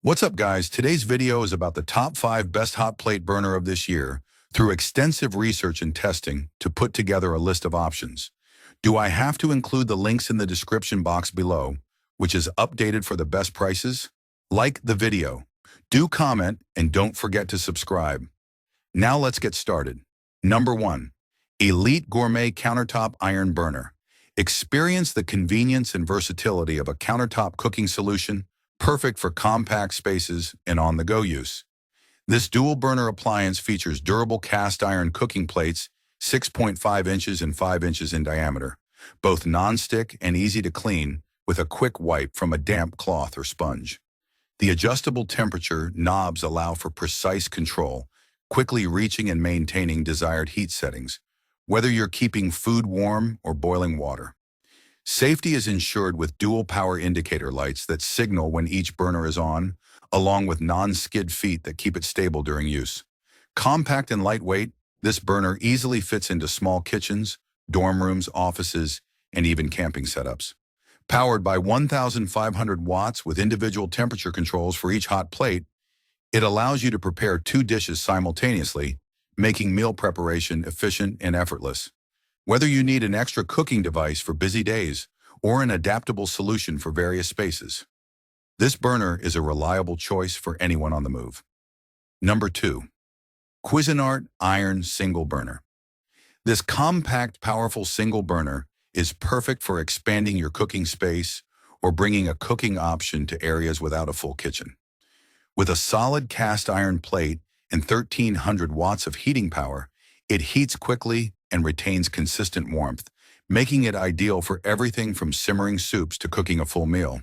What's up, guys? Today's video is about the top 5 best hot plate burner of this year through extensive research and testing to put together a list of options. Do I have to include the links in the description box below, which is updated for the best prices? Like the video, do comment, and don't forget to subscribe. Now let's get started. Number 1. Elite Gourmet Countertop Iron Burner. Experience the convenience and versatility of a countertop cooking solution, perfect for compact spaces and on-the-go use. This dual-burner appliance features durable cast-iron cooking plates, 6.5 inches and 5 inches in diameter, both non-stick and easy to clean with a quick wipe from a damp cloth or sponge. The adjustable temperature knobs allow for precise control, quickly reaching and maintaining desired heat settings, whether you're keeping food warm or boiling water. Safety is ensured with dual power indicator lights that signal when each burner is on, along with non-skid feet that keep it stable during use. Compact and lightweight, this burner easily fits into small kitchens, dorm rooms, offices, and even camping setups. Powered by 1,500 watts with individual temperature controls for each hot plate, it allows you to prepare 2 dishes simultaneously, making meal preparation efficient and effortless. Whether you need an extra cooking device for busy days or an adaptable solution for various spaces, this burner is a reliable choice for anyone on the move. Number 2. Cuisinart Iron Single Burner. This compact, powerful single burner is perfect for expanding your cooking space or bringing a cooking option to areas without a full kitchen. With a solid cast iron plate and 1,300 watts of heating power, it heats quickly and retains consistent warmth, making it ideal for everything from simmering soups to cooking a full meal.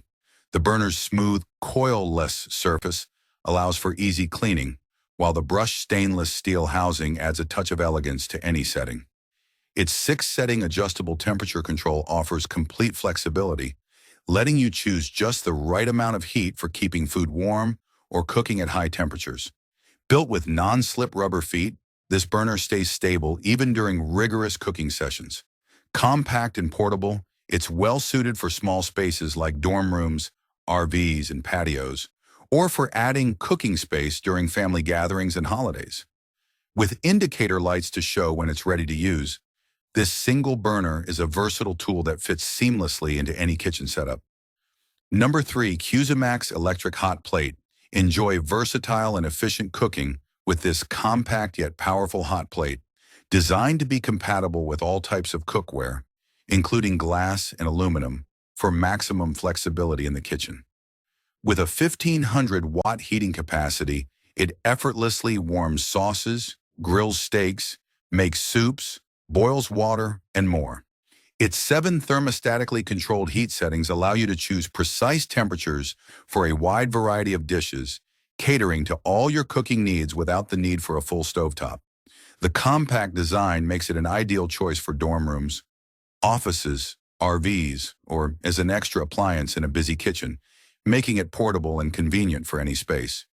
The burner's smooth, coil-less surface allows for easy cleaning, while the brushed stainless steel housing adds a touch of elegance to any setting. Its 6-setting adjustable temperature control offers complete flexibility, letting you choose just the right amount of heat for keeping food warm or cooking at high temperatures. Built with non-slip rubber feet, this burner stays stable even during rigorous cooking sessions. Compact and portable, it's well-suited for small spaces like dorm rooms, RVs, and patios, or for adding cooking space during family gatherings and holidays. With indicator lights to show when it's ready to use, this single burner is a versatile tool that fits seamlessly into any kitchen setup. Number 3. CUSIMAX Electric Hot Plate. Enjoy versatile and efficient cooking with this compact yet powerful hot plate, designed to be compatible with all types of cookware, including glass and aluminum, for maximum flexibility in the kitchen. With a 1,500-watt heating capacity, it effortlessly warms sauces, grills steaks, makes soups, boils water, and more. Its 7 thermostatically controlled heat settings allow you to choose precise temperatures for a wide variety of dishes, catering to all your cooking needs without the need for a full stovetop. The compact design makes it an ideal choice for dorm rooms, offices, RVs, or as an extra appliance in a busy kitchen, making it portable and convenient for any space.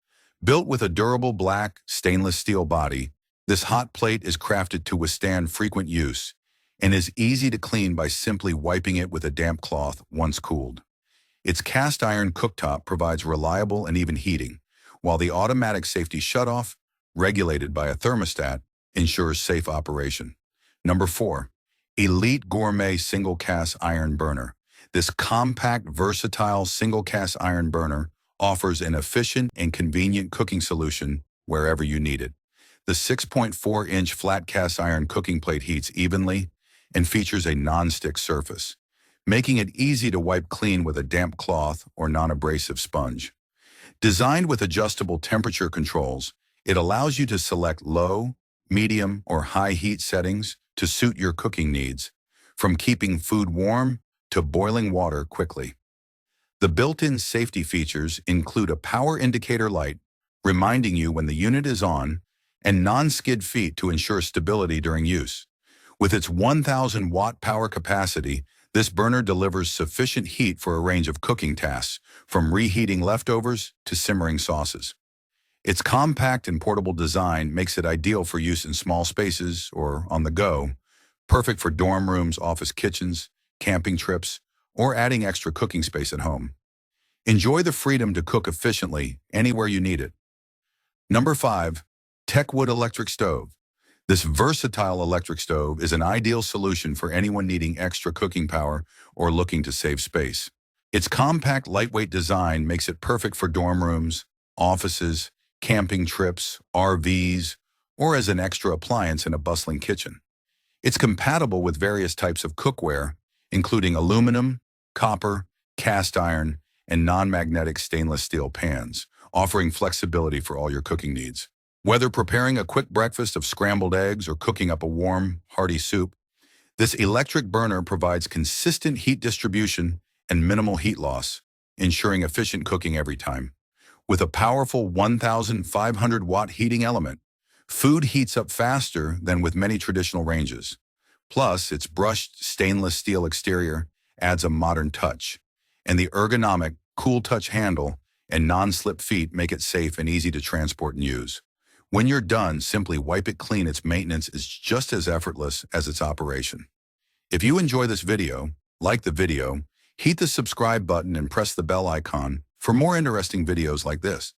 Built with a durable black stainless steel body, this hot plate is crafted to withstand frequent use and is easy to clean by simply wiping it with a damp cloth once cooled. Its cast iron cooktop provides reliable and even heating, while the automatic safety shutoff, regulated by a thermostat, ensures safe operation. Number 4. Elite Gourmet Single Cast Iron Burner. This compact, versatile single cast iron burner offers an efficient and convenient cooking solution wherever you need it. The 6.4-inch flat cast iron cooking plate heats evenly and features a non-stick surface, making it easy to wipe clean with a damp cloth or non-abrasive sponge. Designed with adjustable temperature controls, it allows you to select low, medium, or high heat settings to suit your cooking needs, from keeping food warm to boiling water quickly. The built-in safety features include a power indicator light, reminding you when the unit is on, and non-skid feet to ensure stability during use. With its 1,000-watt power capacity, this burner delivers sufficient heat for a range of cooking tasks, from reheating leftovers to simmering sauces. Its compact and portable design makes it ideal for use in small spaces or on the go, perfect for dorm rooms, office kitchens, camping trips, or adding extra cooking space at home. Enjoy the freedom to cook efficiently anywhere you need it. Number 5. Techwood Electric Stove. This versatile electric stove is an ideal solution for anyone needing extra cooking power or looking to save space. Its compact, lightweight design makes it perfect for dorm rooms, offices, camping trips, RVs, or as an extra appliance in a bustling kitchen. It's compatible with various types of cookware, including aluminum, copper, cast iron, and non-magnetic stainless steel pans, offering flexibility for all your cooking needs. Whether preparing a quick breakfast of scrambled eggs or cooking up a warm, hearty soup, this electric burner provides consistent heat distribution and minimal heat loss, ensuring efficient cooking every time. With a powerful 1,500-watt heating element, food heats up faster than with many traditional ranges. Plus, its brushed stainless steel exterior adds a modern touch, and the ergonomic, cool-touch handle and non-slip feet make it safe and easy to transport and use. When you're done, simply wipe it clean. Its maintenance is just as effortless as its operation. If you enjoy this video, like the video, hit the subscribe button and press the bell icon for more interesting videos like this.